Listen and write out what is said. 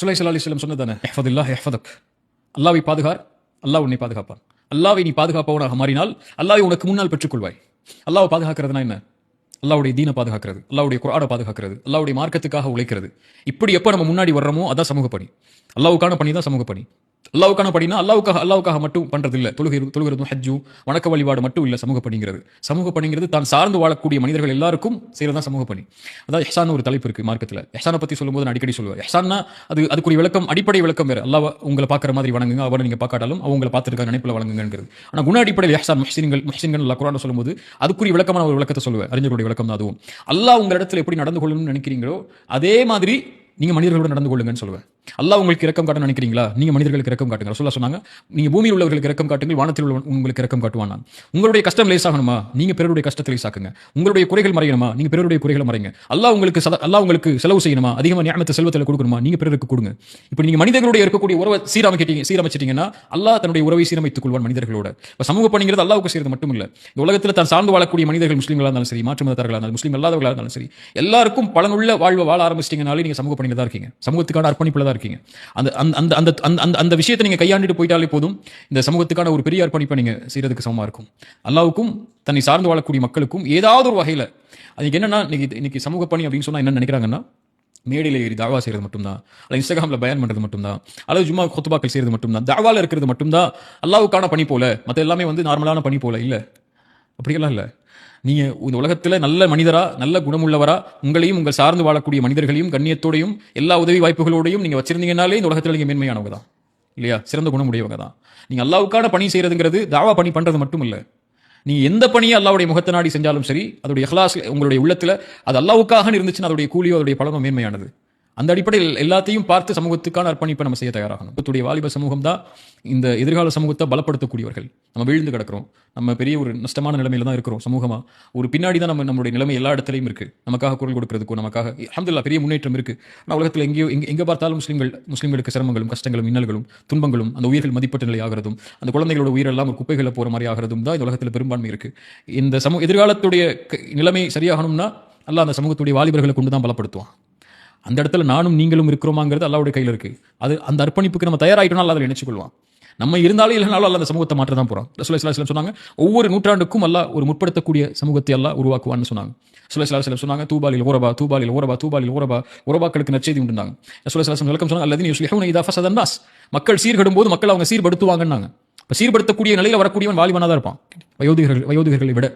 ரசூலுல்லாஹி ஸல்லல்லாஹு அலைஹி வஸல்லம் சொன்னதானே, இஹ்ஃபதில்லாஹ் யஹ்ஃபதுக், அல்லாஹ்வை பாதுகார், அல்லாஹ் உன்னை பாதுகாப்பான். அல்லாஹ்வை நீ பாதுகாப்பவனாக மாறினால் அல்லாஹ்வை உனக்கு முன்னால் பெற்றுக்கொள்வாய். அல்லாஹ்வை பாதுகாக்கிறதுனா என்ன? அல்லாஹ்வுடைய தீனை பாதுகாக்கிறது, அல்லாஹ்வுடைய குர்ஆனை பாதுகாக்கிறது, அல்லாஹ்வுடைய மார்க்கத்துக்காக உழைக்கிறது. இப்படி எப்ப நம்ம முன்னாடி வர்றோமோ அதான் சமூக பணி. அல்லாஹ்வுக்கான பணி தான் சமூக பணி. அல்லாஹ்வுக்கான பணினா அல்லாஹ்வுக்காக மட்டும் பண்றது இல்ல. தொழுகிறதும் ஹஜ்ஜும் வணக்க வழிபாடு மட்டும் இல்ல சமூக பணிங்கிறது. சமூக பணிங்கிறது தான் சார்ந்து வாழக்கூடிய மனிதர்கள் எல்லாருக்கும் செய்யறதா சமூக பணி. அதான் இஹ்சான் ஒரு தலைப்பு இருக்கு மார்க்கத்துல. இஹ்சானை பத்தி சொல்லும்போது நான் அடிக்கடி சொல்லுவேன், இஹ்சான்னா அதுக்குரிய விளக்கம், அடிப்படை விளக்கம் வேற. அல்லாஹ் உங்களை பார்க்குற மாதிரி வணங்குங்க, அவரை நீங்க பார்க்காட்டாலும் அவங்களை பார்த்துருக்க நினைப்புல வணங்குங்கிறது. ஆனா குண அடிப்படையில் இஹ்சான் முஹ்சின்கள் அல்லாஹ் குர்ஆன்ல சொல்லும்போது அதுக்குரிய விளக்கமான ஒரு விளக்கத்தை சொல்லுவேன். அறிஞர்களுடைய விளக்கம் தான் அதுவும். அல்லாஹ் உங்களிடத்துல எப்படி நடந்து கொள்ளணும்னு நினைக்கிறீங்களோ அதே மாதிரி நீங்க மனிதர்களோட நடந்து கொள்ளுங்கன்னு சொல்லுவேன். அல்லாஹ் உங்களுக்கு இரக்கம் காட்ட நினைக்கிறீங்களா, நீங்க மனிதர்களுக்கு இரக்கம் காட்டுங்க. ரசூலுல்லாஹ் சொன்னாங்க, நீங்க பூமியில் உள்ளவர்களுக்கு இரக்கம் காட்டுங்கள், வானத்தில் உள்ள உங்களுக்கு இரக்கம் காட்டுவான். உங்களுடைய கஷ்டம் லேசாகணுமா, நீங்க பிறருடைய கஷ்டத்தை லேசாக்குங்க. உங்களுடைய குறைகள் மறையணுமா, நீங்க பிறருடைய குறைகளை மறைங்க. அல்லாஹ் உங்களுக்கு செலவு செய்யணுமா, அதிகமாக நியமத்தை செல்வத்தில் கொடுக்கணுமா, நீங்க பிறருக்கு கொடுங்க. இப்ப நீங்க மனிதர்களுடைய இருக்கக்கூடிய உறவை சீரமைச்சிட்டீங்கன்னா அல்லாஹ் தன்னுடைய உறவை சீரமைத்துக் கொள்வான் மனிதர்களோட. சமூக பணிங்கிறது அல்லாஹ்வுக்கு செய்யறது மட்டும் இல்ல, இந்த உலகத்தில் தான் சார்ந்து வாழக்கூடிய மனிதர்கள் முஸ்லீம்களா இருந்தாலும் சரி, மாற்று மதத்தர்களா இருந்தாலும் முஸ்லீம் அல்லாதவர்களா இருந்தாலும் சரி, எல்லாருக்கும் பலனுள்ள வாழ்வை வாழ ஆரம்பிச்சிட்டீங்கனாலே நீங்க சமூக பணியில தான் இருக்கீங்க, சமூகத்துக்கான அர்ப்பணிப்புல தான் இருக்கீங்க. அந்த விஷயத்தை நீங்க கையாண்டுட்டு போயிட்டாலே போதும், இந்த சமூகத்துக்கான ஒரு பெரிய அர்ப்பணிப்பை நீங்க செய்யறதுக்கு சமமா இருக்கும். அல்லாஹ்வுக்கும் தன்னை சார்ந்து வாழக்கூடிய மக்களுக்கும் ஏதாவது ஒரு வகையில அதுக்கு என்னன்னா, இன்னைக்கு சமூக பணி அப்படின்னு சொன்னா என்ன நினைக்கிறாங்கன்னா, மேடையில் ஏறி தாவா செய்யறது மட்டும்தான், அல்லது இன்ஸ்டாகிராம்ல பயான் பண்றது மட்டும்தான், அல்லது ஜும்மா குத்துபாக்கள் செய்யறது மட்டும்தான், தாவால இருக்கிறது மட்டும்தான் அல்லாஹ்வுக்கான பணி போல, மற்ற எல்லாமே நார்மலான பணி போல இல்ல. அப்படியெல்லாம் இல்ல. நீங்க இந்த உலகத்துல நல்ல மனிதரா, நல்ல குணமுள்ளவரா, உங்களையும் உங்கள் சார்ந்து வாழக்கூடிய மனிதர்களையும் கண்ணியத்தோடையும் எல்லா உதவி வாய்ப்புகளோடையும் நீங்க வச்சிருந்தீங்கனாலே இந்த உலகத்துல நீங்க மேன்மையானவங்க தான் இல்லையா, சிறந்த குணமுடையவங்க தான். நீங்க அல்லாஹ்வுக்கான பணி செய்யறதுங்கிறது தாவா பணி பண்றது மட்டும் இல்ல. நீங்க எந்த பணியை அல்லாஹ்வுடைய முகத்தை நாடி செஞ்சாலும் சரி, அதோடைய இஹ்லாஸ் உங்களுடைய உள்ளத்துல அது அல்லாஹ்வுக்காக இருந்துச்சுன்னா அதோடைய கூலியோ அதோடைய பலனோ மேன்மையானது. அந்த அடிப்படையில் எல்லாத்தையும் பார்த்து சமூகத்துக்கான அர்ப்பணிப்பை நம்ம செய்ய தயாராகணும். நம்முடைய வாலிப சமூகம் தான் இந்த எதிர்கால சமூகத்தை பலப்படுத்தக்கூடியவர்கள். நம்ம வீழ்ந்து கிடக்கிறோம், நம்ம பெரிய ஒரு நஷ்டமான நிலைமையில தான் இருக்கிறோம் சமூகமா. ஒரு பின்னாடி தான் நம்மளுடைய நிலைமை எல்லா இடத்துலையும் இருக்கு. நமக்காக குரல் கொடுக்கிறதுக்கும் நமக்காக அல்ஹம்துலில்லாஹ் பெரிய முன்னேற்றம் இருக்கு. ஆனால் உலகத்தில் எங்கே பார்த்தாலும் முஸ்லீம்களுக்கு சிரமங்களும் கஷ்டங்களும் இன்னல்களும் துன்பங்களும், அந்த உயிர்கள் மதிப்பட்ட நிலை ஆகிறதும், அந்த குழந்தைகளோட உயிரெல்லாம் ஒரு குப்பைகளை போற மாதிரி ஆகிறதும் தான் இந்த உலகத்தில் பெரும்பான்மை இருக்கு. இந்த எதிர்காலத்துடைய நிலைமை சரியாகணும்னா அல்லாஹ் அந்த சமூகத்துடைய வாலிபர்களை கொண்டு தான் பலப்படுத்துவான். அந்த இடத்துல நானும் நீங்களும் இருக்கிறோமாங்கிறது அல்லாஹ்வுடைய கையில் இருக்கு. அது அந்த அர்ப்பணிப்புக்கு நம்ம தயாராயிட்டோம்னா அல்லாஹ் நினைச்சு கொள்வான். நம்ம இருந்தாலும் இல்லைனாலும் அல்லாஹ் அந்த சமூகத்தை மாற்ற தான் போறான். ரசூலுல்லாஹி ஸல்லல்லாஹு அலைஹி வஸல்லம் சொன்னாங்க, ஒவ்வொரு நூற்றாண்டுக்கும் அல்லாஹ் ஒரு முற்படுத்தக்கூடிய சமூகத்தை அல்லாஹ் உருவாக்குவான்னு சொன்னாங்க. ரசூலுல்லாஹி ஸல்லல்லாஹு அலைஹி வஸல்லம் சொன்னாங்க, தூபாலில் ஊரபா, உரபாக்களுக்கு நற்செய்தி உண்டுனாங்க. ரசூலுல்லாஹி ஸல்லல்லாஹு அலைஹி வஸல்லம் விளக்கம் சொன்னாங்க, அல்லதீன யுஸ்லிஹூன இதா ஃபஸதன் நாஸ், மக்கள் சீர்கெடும் போது மக்கள் அவங்க சீர்படுத்துவாங்கன்னாங்க. இப்ப சீர்படுத்தக்கூடிய நிலையில வரக்கூடியவன் வாலிபனா தான் இருப்பான், வயோதிகர்களை விட.